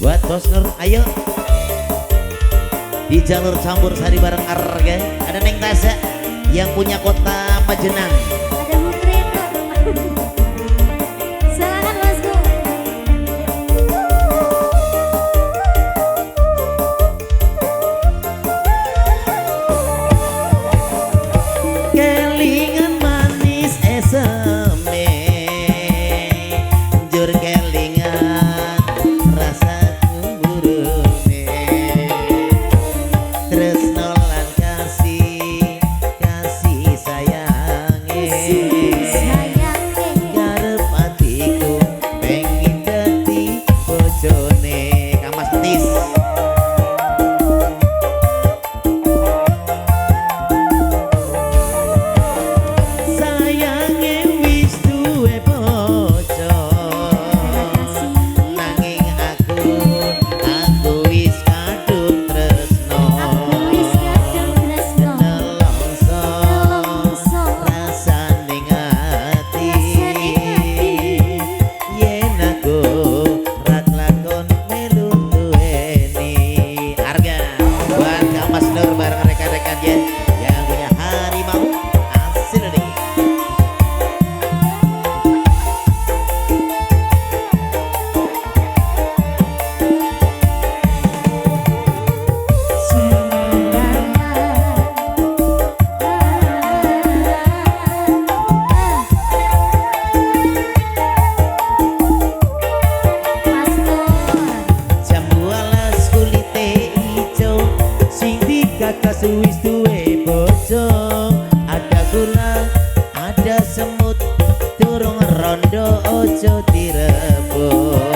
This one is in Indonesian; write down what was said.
Buat Bos Nur, ayo di jalur campur sari bareng Arga. Ada Neng Tasa yang punya kota Majenang. Ada Mukrin. Silakan Bosku. Kelingan manis eseme, jur kelingan rasa cemburune, tresno lan kasih sayange, garep atiku pengin dadi bojone. Kamas Tis. Sayange wis duwe bojo, nanging aku wis kadung tresno. Nelongso rasane ngati, yen aku rak lakon melu duweni. Harga buat Kamas Nur bareng rekan-rekannya yang punya harimau asin nih. Jambu alas kulite ijo, sing digagas wis duwe bojo. Ada gula, ada semut, durung rondo ojo direbut.